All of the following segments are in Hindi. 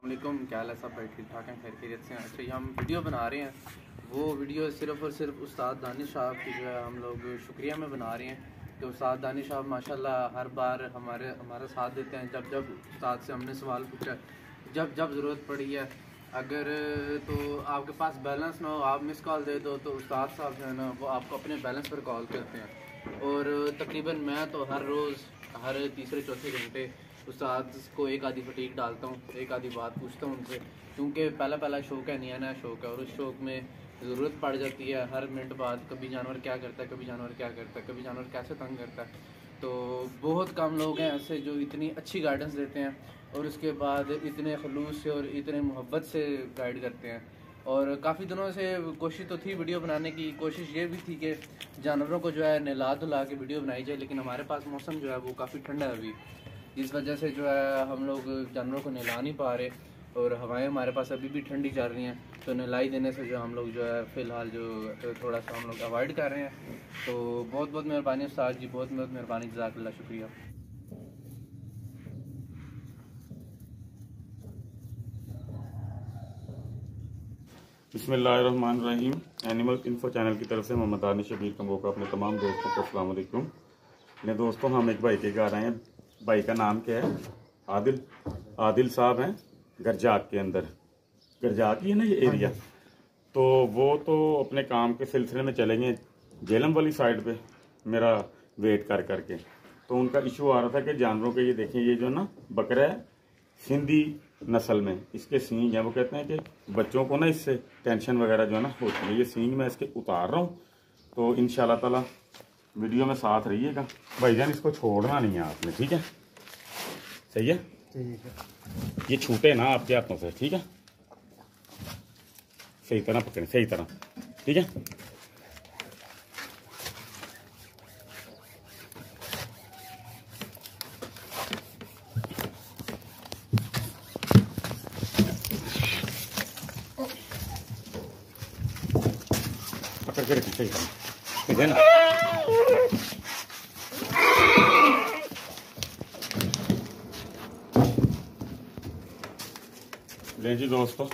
वालेकुम, क्या हाल है? सब भाई ठीक ठाक हैं, खैर खैरियत से हैं। अच्छा, ये हम वीडियो बना रहे हैं, वो वीडियो सिर्फ़ और सिर्फ उस्ताद दानिश साहब की जो है हम लोग शुक्रिया में बना रहे हैं कि उस्ताद दानिश साहब माशाल्लाह हर बार हमारा साथ देते हैं। जब जब उस्ताद से हमने सवाल पूछा, जब जब ज़रूरत पड़ी है, अगर तो आपके पास बैलेंस ना हो, आप मिस कॉल दे दो तो उस्ताद साहब जो है ना वो आपको अपने बैलेंस पर कॉल करते हैं। और तकरीबन मैं तो हर रोज़ हर तीसरे चौथे घंटे उस्ताद को एक आधी फटीक डालता हूँ, एक आधी बात पूछता हूँ उनसे, क्योंकि पहला शौक़ है, नया शौक़ है और उस शौक़ में ज़रूरत पड़ जाती है हर मिनट बाद। कभी जानवर क्या करता है, कभी जानवर क्या करता है, कभी जानवर कैसे तंग करता है। तो बहुत कम लोग हैं ऐसे जो इतनी अच्छी गाइडेंस देते हैं और उसके बाद इतने खलूस से और इतने मोहब्बत से गाइड करते हैं। और काफ़ी दिनों से कोशिश तो थी वीडियो बनाने की, कोशिश ये भी थी कि जानवरों को जो है नहला धुला के वीडियो बनाई जाए, लेकिन हमारे पास मौसम जो है वो काफ़ी ठंडा है अभी, इस वजह से जो है हम लोग जानवरों को नहला नहीं पा रहे और हवाएं हमारे पास अभी भी ठंडी चल रही हैं। तो नहलाई देने से जो हम लोग जो है फ़िलहाल जो थोड़ा सा हम लोग अवॉइड कर रहे हैं। तो बहुत बहुत मेहरबानी उस्ताद जी, बहुत बहुत मेहरबानी, जज़ाकल्लाह, शुक्रिया। बिस्मिल्लाहिर्रहमानिर्रहीम। एनिमल इन्फो चैनल की तरफ से मोहम्मद दानिश शबीर कम्बो का अपने तमाम दोस्तों को अस्सलाम वालेकुम। ने दोस्तों, हम एक भाई के घर आए हैं। भाई का नाम क्या है? आदिल साहब हैं, गरजाक के अंदर। गरजाक ही है ना ये एरिया। तो वो तो अपने काम के सिलसिले में चले गए जेलम वाली साइड पे मेरा वेट कर करके। तो उनका इशू आ रहा था कि जानवरों के, ये देखें, ये जो ना बकरा है सिंधी नस्ल में, इसके सींग हैं। वो कहते हैं कि बच्चों को ना इससे टेंशन वगैरह जो है ना होती है। ये सींग मैं इसके उतार रहा हूँ, तो इंशाल्लाह ताला वीडियो में साथ रहिएगा। भाईजान इसको छोड़ना नहीं है आपने, ठीक है? सही है, ठीक है। ये छूटे ना आपके हाथों से, ठीक है? सही तरह पकड़े, सही तरह, ठीक है? पकड़ के रखिए, सही तरह, ठीक है ना? ले जी दोस्तों,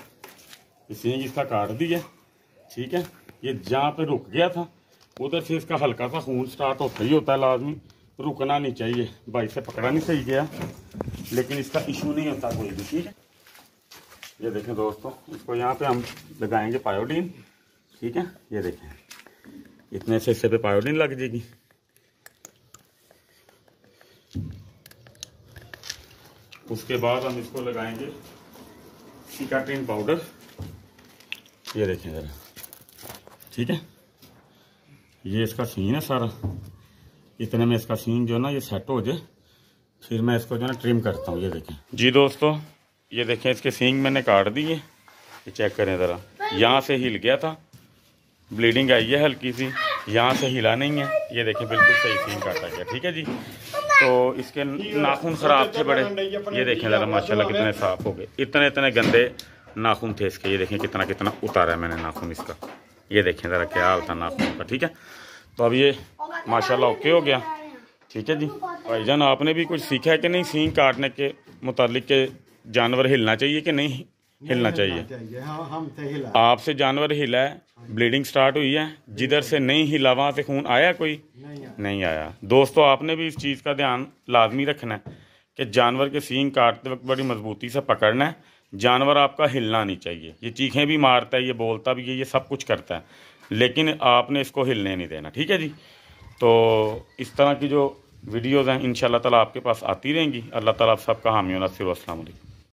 सींग इसका काट दिया, ठीक है? ये जहाँ पे रुक गया था उधर से इसका हल्का सा खून स्टार्ट होता ही होता है, लाजमी रुकना नहीं चाहिए। भाई से पकड़ा नहीं सही गया, लेकिन इसका इशू नहीं होता कोई भी, ठीक है? ये देखें दोस्तों, इसको यहाँ पे हम लगाएंगे पायोडीन, ठीक है? ये देखें, इतने से हिस्से पे पायोडीन लग जाएगी। उसके बाद हम इसको लगाएंगे सिकाट्रिन पाउडर। ये देखें ज़रा, ठीक है? ये इसका सीन है सारा। इतने में इसका सीन जो है ना ये सेट हो जाए, फिर मैं इसको जो है ना ट्रिम करता हूँ। ये देखें जी दोस्तों, ये देखें इसके सींग मैंने काट दिए। ये चेक करें ज़रा, यहाँ से हिल गया था, ब्लीडिंग आई है हल्की सी, यहाँ से हिला नहीं है। ये देखें बिल्कुल सही सींग काटा गया, ठीक है जी? तो इसके नाखून ख़राब थे बड़े। ये देखें ज़रा, माशाल्लाह कितने साफ़ हो गए। इतने इतने गंदे नाखून थे इसके। ये देखें कितना कितना उतारा है मैंने नाखून इसका। ये देखें ज़रा क्या हाल था नाखून का, ठीक है? तो अब ये माशाल्लाह ओके हो गया, ठीक है जी? भाईजान आपने भी कुछ सीखा है कि नहीं सींग काटने के मुतालिक के जानवर हिलना चाहिए कि नहीं हिलना चाहिए? आपसे जानवर हिला है, ब्लीडिंग स्टार्ट हुई है, जिधर से नहीं हिला वहाँ से खून आया कोई नहीं आया। दोस्तों आपने भी इस चीज़ का ध्यान लाजमी रखना है कि जानवर के सींग काटते वक्त बड़ी मजबूती से पकड़ना है। जानवर आपका हिलना नहीं चाहिए। ये चीखें भी मारता है, ये बोलता भी है, ये सब कुछ करता है, लेकिन आपने इसको हिलने नहीं देना, ठीक है जी? तो इस तरह की जो वीडियोज़ हैं इंशाल्लाह ताला आपके पास आती रहेंगी। अल्लाह ताला आप सबका हामी व नासिर। अस्सलाम वालेकुम।